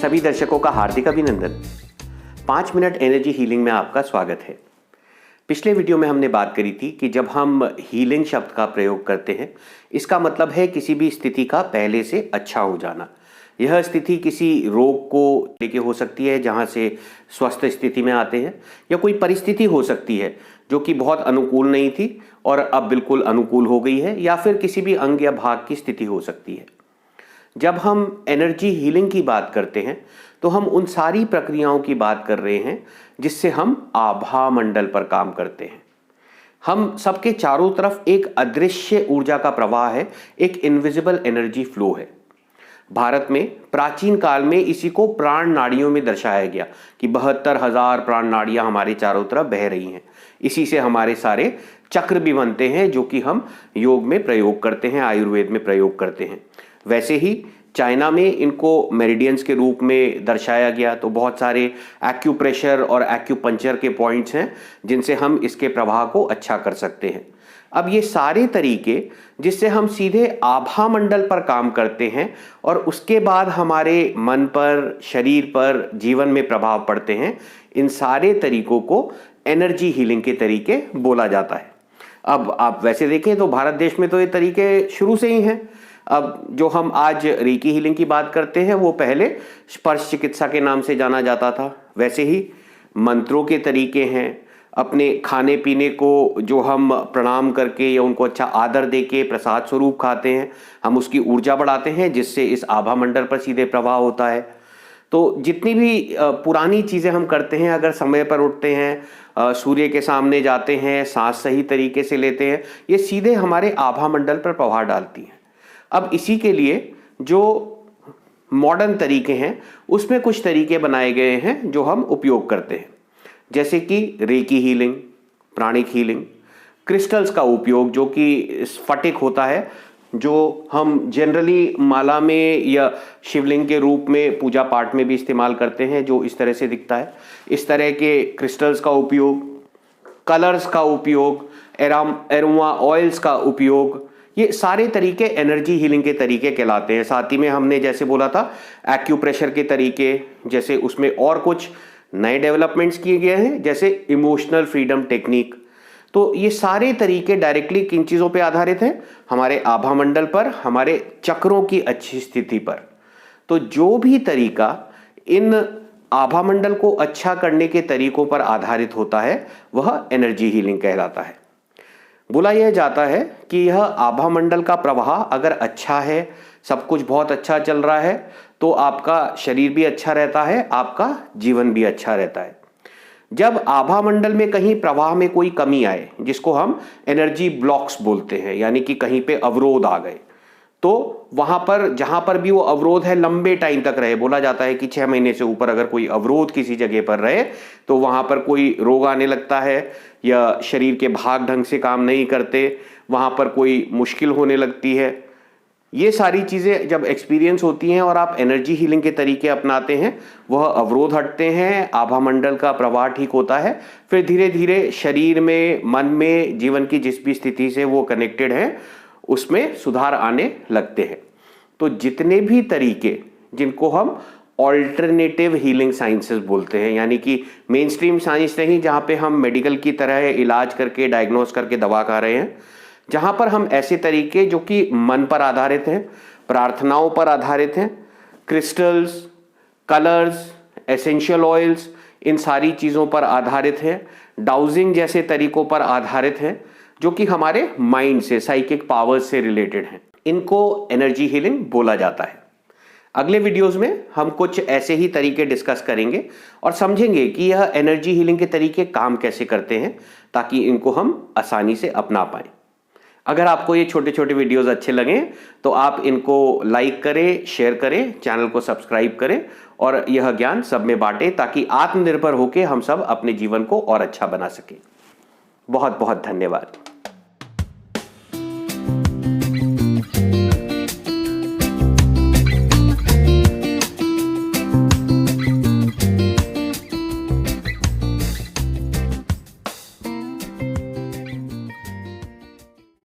सभी दर्शकों का हार्दिक अभिनंदन। 5 मिनट एनर्जी हीलिंग में आपका स्वागत है। पिछले वीडियो में हमने बात करी थी कि जब हम हीलिंग शब्द का प्रयोग करते हैं, इसका मतलब है किसी भी स्थिति का पहले से अच्छा हो जाना। यह स्थिति किसी रोग को लेके हो सकती है जहां से स्वस्थ स्थिति में आते हैं, या कोई परिस्थिति हो सकती है जो कि बहुत अनुकूल नहीं थी और अब बिल्कुल अनुकूल हो गई है, या फिर किसी भी अंग या भाग की स्थिति हो सकती है। जब हम एनर्जी हीलिंग की बात करते हैं तो हम उन सारी प्रक्रियाओं की बात कर रहे हैं जिससे हम आभा मंडल पर काम करते हैं। हम सबके चारों तरफ एक अदृश्य ऊर्जा का प्रवाह है, एक इनविजिबल एनर्जी फ्लो है। भारत में प्राचीन काल में इसी को प्राण नाड़ियों में दर्शाया गया कि 72,000 प्राण नाड़ियां हमारे चारों तरफ बह रही हैं। इसी से हमारे सारे चक्र भी बनते हैं जो कि हम योग में प्रयोग करते हैं, आयुर्वेद में प्रयोग करते हैं। वैसे ही चाइना में इनको मेरिडियंस के रूप में दर्शाया गया। तो बहुत सारे एक्यूप्रेशर और एक्यूपंक्चर के पॉइंट्स हैं जिनसे हम इसके प्रभाव को अच्छा कर सकते हैं। अब ये सारे तरीके जिससे हम सीधे आभा मंडल पर काम करते हैं और उसके बाद हमारे मन पर, शरीर पर, जीवन में प्रभाव पड़ते हैं, इन सारे तरीकों को एनर्जी हीलिंग के तरीके बोला जाता है। अब आप वैसे देखें तो भारत देश में तो ये तरीके शुरू से ही हैं। अब जो हम आज रेकी हीलिंग की बात करते हैं वो पहले स्पर्श चिकित्सा के नाम से जाना जाता था। वैसे ही मंत्रों के तरीके हैं, अपने खाने पीने को जो हम प्रणाम करके या उनको अच्छा आदर देके प्रसाद स्वरूप खाते हैं, हम उसकी ऊर्जा बढ़ाते हैं जिससे इस आभा मंडल पर सीधे प्रभाव होता है। तो जितनी भी पुरानी चीज़ें हम करते हैं, अगर समय पर उठते हैं, सूर्य के सामने जाते हैं, सांस सही तरीके से लेते हैं, ये सीधे हमारे आभा मंडल पर प्रभाव डालती हैं। अब इसी के लिए जो मॉडर्न तरीके हैं उसमें कुछ तरीके बनाए गए हैं जो हम उपयोग करते हैं, जैसे कि recce healing, pranic healing, crystals का उपयोग जो कि स्फटिक होता है, जो हम जनरली माला में या शिवलिंग के रूप में पूजा पाठ में भी इस्तेमाल करते हैं, जो इस तरह से दिखता है। इस तरह के क्रिस्टल्स का उपयोग, कलर्स का उपयोग, एरोमा ऑयल्स का उपयोग, ये सारे तरीके एनर्जी हीलिंग के तरीके कहलाते हैं। साथ ही में हमने जैसे बोला था एक्यूप्रेशर के तरीके, जैसे उसमें और कुछ नए डेवलपमेंट्स किए गए हैं, जैसे इमोशनल फ्रीडम टेक्निक। तो ये सारे तरीके डायरेक्टली किन चीज़ों पे आधारित हैं? हमारे आभा मंडल पर, हमारे चक्रों की अच्छी स्थिति पर। तो जो भी तरीका इन आभा मंडल को अच्छा करने के तरीकों पर आधारित होता है वह एनर्जी हीलिंग कहलाता है। बोला यह जाता है कि यह आभा मंडल का प्रवाह अगर अच्छा है, सब कुछ बहुत अच्छा चल रहा है, तो आपका शरीर भी अच्छा रहता है, आपका जीवन भी अच्छा रहता है। जब आभा मंडल में कहीं प्रवाह में कोई कमी आए, जिसको हम एनर्जी ब्लॉक्स बोलते हैं, यानी कि कहीं पे अवरोध आ गए, तो वहां पर जहां पर भी वो अवरोध है लंबे टाइम तक रहे, बोला जाता है कि 6 महीने से ऊपर अगर कोई अवरोध किसी जगह पर रहे तो वहां पर कोई रोग आने लगता है, या शरीर के भाग ढंग से काम नहीं करते, वहां पर कोई मुश्किल होने लगती है। ये सारी चीजें जब एक्सपीरियंस होती हैं और आप एनर्जी हीलिंग के तरीके अपनाते हैं, वह अवरोध हटते हैं, आभा मंडल का प्रवाह ठीक होता है। फिर धीरे धीरे शरीर में, मन में, जीवन की जिस भी स्थिति से वो कनेक्टेड है उसमें सुधार आने लगते हैं। तो जितने भी तरीके जिनको हम ऑल्टरनेटिव हीलिंग साइंसेस बोलते हैं, यानी कि मेन स्ट्रीम साइंस नहीं जहाँ पे हम मेडिकल की तरह इलाज करके डायग्नोस करके दवा खा रहे हैं, जहाँ पर हम ऐसे तरीके जो कि मन पर आधारित हैं, प्रार्थनाओं पर आधारित हैं, क्रिस्टल्स, कलर्स, एसेंशियल ऑयल्स, इन सारी चीज़ों पर आधारित हैं, डाउजिंग जैसे तरीकों पर आधारित हैं, जो कि हमारे माइंड से, साइकिक पावर्स से रिलेटेड हैं, इनको एनर्जी हीलिंग बोला जाता है। अगले वीडियोस में हम कुछ ऐसे ही तरीके डिस्कस करेंगे और समझेंगे कि यह एनर्जी हीलिंग के तरीके काम कैसे करते हैं, ताकि इनको हम आसानी से अपना पाएं। अगर आपको ये छोटे छोटे वीडियोस अच्छे लगें तो आप इनको लाइक करें, शेयर करें, चैनल को सब्सक्राइब करें और यह ज्ञान सब में बांटें, ताकि आत्मनिर्भर होकर हम सब अपने जीवन को और अच्छा बना सकें। बहुत बहुत धन्यवाद।